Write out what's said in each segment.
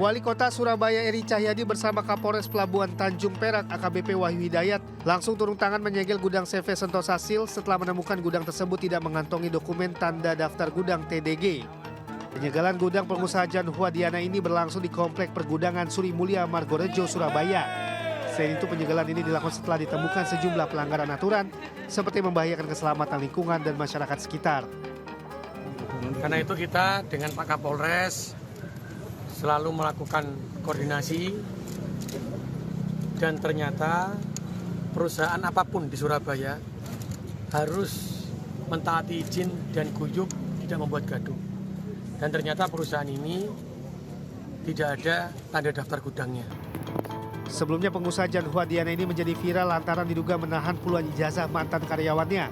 Wali Kota Surabaya Eri Cahyadi bersama Kapolres Pelabuhan Tanjung Perak AKBP Wahyu Hidayat langsung turun tangan menyegel gudang CV Sentosa Sil setelah menemukan gudang tersebut tidak mengantongi dokumen tanda daftar gudang TDG. Penyegelan gudang pengusaha Jan Huadiana ini berlangsung di Komplek Pergudangan Suri Mulia Margorejo, Surabaya. Selain itu penyegelan ini dilakukan setelah ditemukan sejumlah pelanggaran aturan seperti membahayakan keselamatan lingkungan dan masyarakat sekitar. Karena itu kita dengan Pak Kapolres selalu melakukan koordinasi dan ternyata perusahaan apapun di Surabaya harus mentaati izin dan guyub tidak membuat gaduh. Dan ternyata perusahaan ini tidak ada tanda daftar gudangnya. Sebelumnya pengusaha Jan Huadiana ini menjadi viral lantaran diduga menahan puluhan ijazah mantan karyawannya.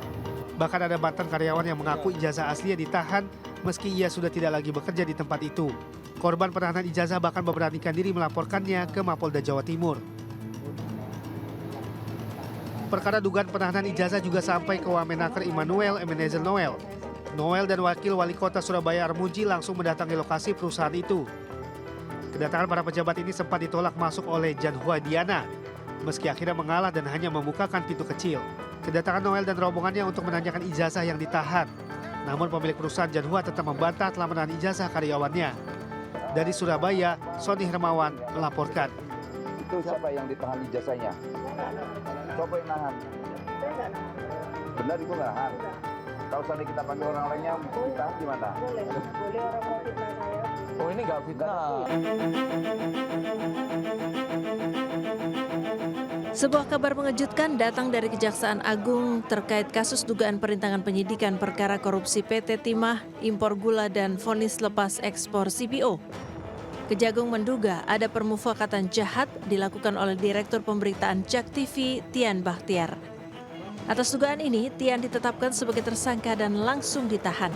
Bahkan ada mantan karyawan yang mengaku ijazah aslinya ditahan meski ia sudah tidak lagi bekerja di tempat itu. Korban penahanan ijazah bahkan memberanikan diri melaporkannya ke Mapolda Jawa Timur. Perkara dugaan penahanan ijazah juga sampai ke Wamenaker Immanuel Ebenezer Noel. Noel dan Wakil Wali Kota Surabaya Armuji langsung mendatangi lokasi perusahaan itu. Kedatangan para pejabat ini sempat ditolak masuk oleh Jan Huadiana, meski akhirnya mengalah dan hanya membukakan pintu kecil. Kedatangan Noel dan rombongannya untuk menanyakan ijazah yang ditahan. Namun pemilik perusahaan Jan Hua tetap membantah telah menahan ijazah karyawannya. Dari Surabaya, Sony Hermawan melaporkan. Itu siapa yang ditahan ijazahnya? Siapa yang nahan? Benar itu nggak nahan? Kalau seandainya kita panggil orang lainnya, ditahan gimana? Boleh orang mau fitnah saya. Oh ini nggak fitnah. Sebuah kabar mengejutkan datang dari Kejaksaan Agung terkait kasus dugaan perintangan penyidikan perkara korupsi PT Timah, impor gula dan vonis lepas ekspor CPO. Kejagung menduga ada permufakatan jahat dilakukan oleh Direktur Pemberitaan JAK TV, Tian Bahtiar. Atas dugaan ini, Tian ditetapkan sebagai tersangka dan langsung ditahan.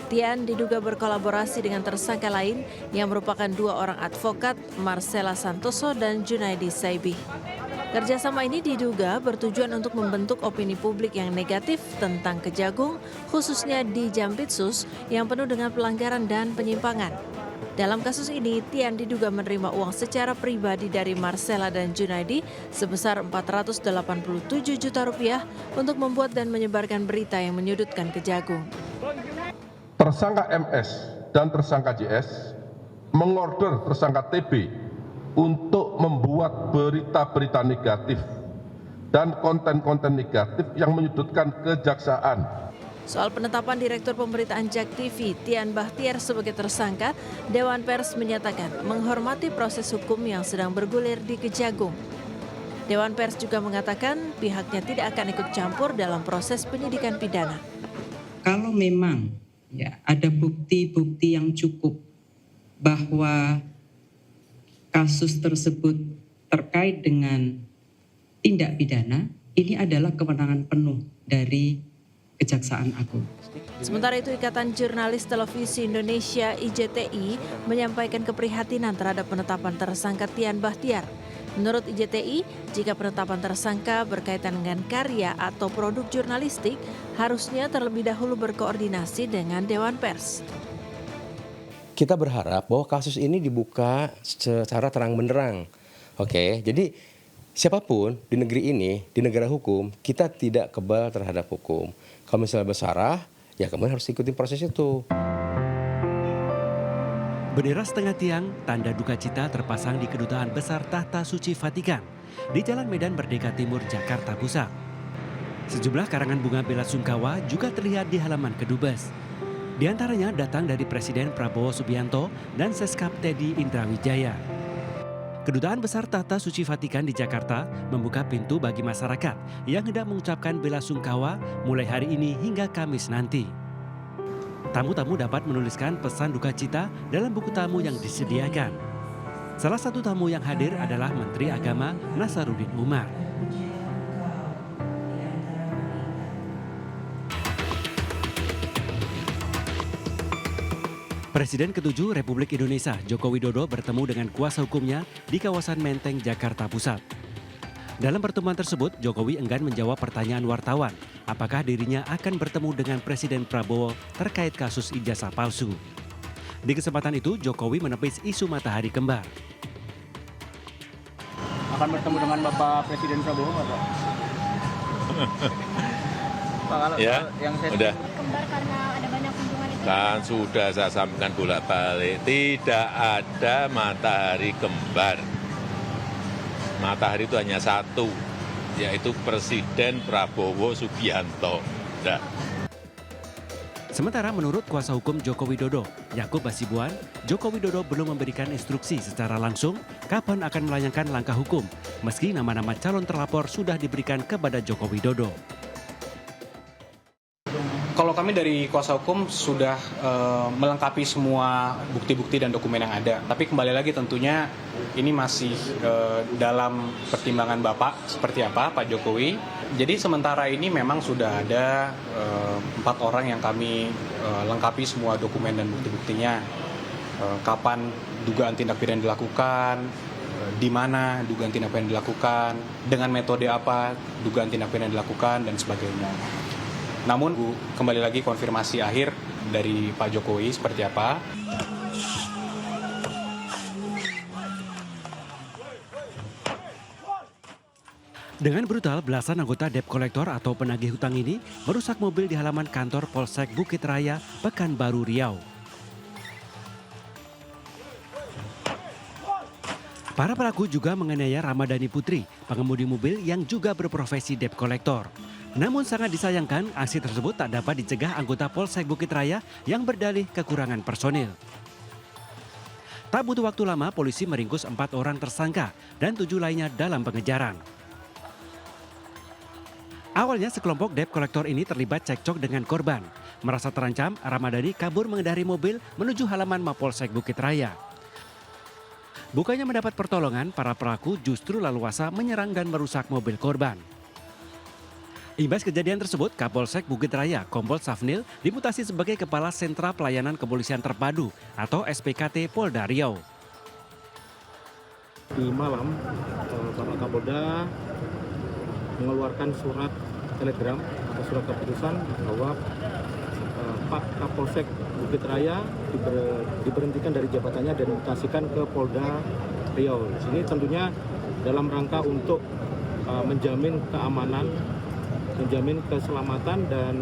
Tian diduga berkolaborasi dengan tersangka lain yang merupakan dua orang advokat, Marcella Santoso dan Junaidi Saibih. Kerjasama ini diduga bertujuan untuk membentuk opini publik yang negatif tentang Kejagung, khususnya di Jampitsus yang penuh dengan pelanggaran dan penyimpangan. Dalam kasus ini, Tian diduga menerima uang secara pribadi dari Marcella dan Junaidi sebesar Rp487 juta untuk membuat dan menyebarkan berita yang menyudutkan Kejagung. Tersangka MS dan tersangka JS mengorder tersangka TB untuk membuat berita-berita negatif dan konten-konten negatif yang menyudutkan kejaksaan. Soal penetapan Direktur Pemberitaan JAK TV, Tian Bahtiar sebagai tersangka, Dewan Pers menyatakan menghormati proses hukum yang sedang bergulir di Kejagung. Dewan Pers juga mengatakan pihaknya tidak akan ikut campur dalam proses penyidikan pidana. Kalau memang ada bukti-bukti yang cukup bahwa kasus tersebut terkait dengan tindak pidana, ini adalah kewenangan penuh dari Kejaksaan Agung. Sementara itu, Ikatan Jurnalis Televisi Indonesia IJTI menyampaikan keprihatinan terhadap penetapan tersangka Tian Bahtiar. Menurut IJTI, jika penetapan tersangka berkaitan dengan karya atau produk jurnalistik, harusnya terlebih dahulu berkoordinasi dengan Dewan Pers. Kita berharap bahwa kasus ini dibuka secara terang-benderang. Oke, jadi siapapun di negeri ini, di negara hukum, kita tidak kebal terhadap hukum. Kalau misalnya bersalah, ya kemudian harus ikuti proses itu. Bendera setengah tiang, tanda duka cita terpasang di Kedutaan Besar Tahta Suci Vatikan di Jalan Medan Merdeka Timur, Jakarta Pusat. Sejumlah karangan bunga bela sungkawa juga terlihat di halaman Kedubes. Di antaranya datang dari Presiden Prabowo Subianto dan Seskap Teddy Indrawijaya. Kedutaan Besar Tahta Suci Vatikan di Jakarta membuka pintu bagi masyarakat yang hendak mengucapkan bela sungkawa mulai hari ini hingga Kamis nanti. Tamu-tamu dapat menuliskan pesan duka cita dalam buku tamu yang disediakan. Salah satu tamu yang hadir adalah Menteri Agama Nasaruddin Umar. Presiden ke-7 Republik Indonesia Joko Widodo bertemu dengan kuasa hukumnya di kawasan Menteng, Jakarta Pusat. Dalam pertemuan tersebut, Jokowi enggan menjawab pertanyaan wartawan apakah dirinya akan bertemu dengan Presiden Prabowo terkait kasus ijazah palsu. Di kesempatan itu, Jokowi menepis isu matahari kembar. Akan bertemu dengan Bapak Presiden Prabowo nggak, Pak? Pak, kalau Ya, yang saya udah. Kembar karena ada banyak kunjungan itu. Kan sudah saya sampaikan bolak-balik, tidak ada matahari kembar. Matahari itu hanya satu, yaitu Presiden Prabowo Subianto. Udah. Sementara menurut kuasa hukum Joko Widodo, Yakub Hasibuan, Joko Widodo belum memberikan instruksi secara langsung kapan akan melayangkan langkah hukum, meski nama-nama calon terlapor sudah diberikan kepada Joko Widodo. Kalau kami dari kuasa hukum sudah melengkapi semua bukti-bukti dan dokumen yang ada. Tapi kembali lagi tentunya ini masih dalam pertimbangan Bapak seperti apa, Pak Jokowi. Jadi sementara ini memang sudah ada 4 orang yang kami lengkapi semua dokumen dan bukti-buktinya. Kapan dugaan tindak pidana dilakukan, di mana dugaan tindak pidana dilakukan, dengan metode apa dugaan tindak pidana dilakukan, dan sebagainya. Namun kembali lagi konfirmasi akhir dari Pak Jokowi seperti apa. Dengan brutal, belasan anggota debt collector atau penagih hutang ini merusak mobil di halaman kantor Polsek Bukit Raya, Pekanbaru Riau. Para pelaku juga menganiaya Ramadhani Putri, pengemudi mobil yang juga berprofesi debt collector. Namun sangat disayangkan, aksi tersebut tak dapat dicegah anggota Polsek Bukit Raya yang berdalih kekurangan personil. Tak butuh waktu lama, polisi meringkus 4 orang tersangka dan 7 lainnya dalam pengejaran. Awalnya sekelompok debt collector ini terlibat cekcok dengan korban. Merasa terancam, Ramadhani kabur mengendari mobil menuju halaman Mapolsek Bukit Raya. Bukannya mendapat pertolongan, para pelaku justru leluasa menyerang dan merusak mobil korban. Imbas kejadian tersebut, Kapolsek Bukit Raya, Kompol Safnil, dimutasi sebagai Kepala Sentra Pelayanan Kepolisian Terpadu atau SPKT Polda Riau. Di malam, Bapak Kapolda mengeluarkan surat telegram atau surat keputusan bahwa Pak Kapolsek Bukit Raya diberhentikan dari jabatannya dan dimutasikan ke Polda Riau. Ini tentunya dalam rangka untuk menjamin keamanan, menjamin keselamatan, dan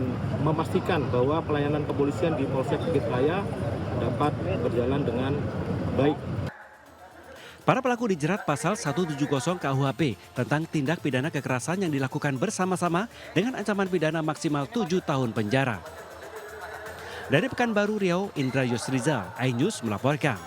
memastikan bahwa pelayanan kepolisian di Polsek Bukit Raya dapat berjalan dengan baik. Para pelaku dijerat pasal 170 KUHP tentang tindak pidana kekerasan yang dilakukan bersama-sama dengan ancaman pidana maksimal 7 tahun penjara. Dari Pekanbaru Riau, Indra Yusrizal, iNews melaporkan.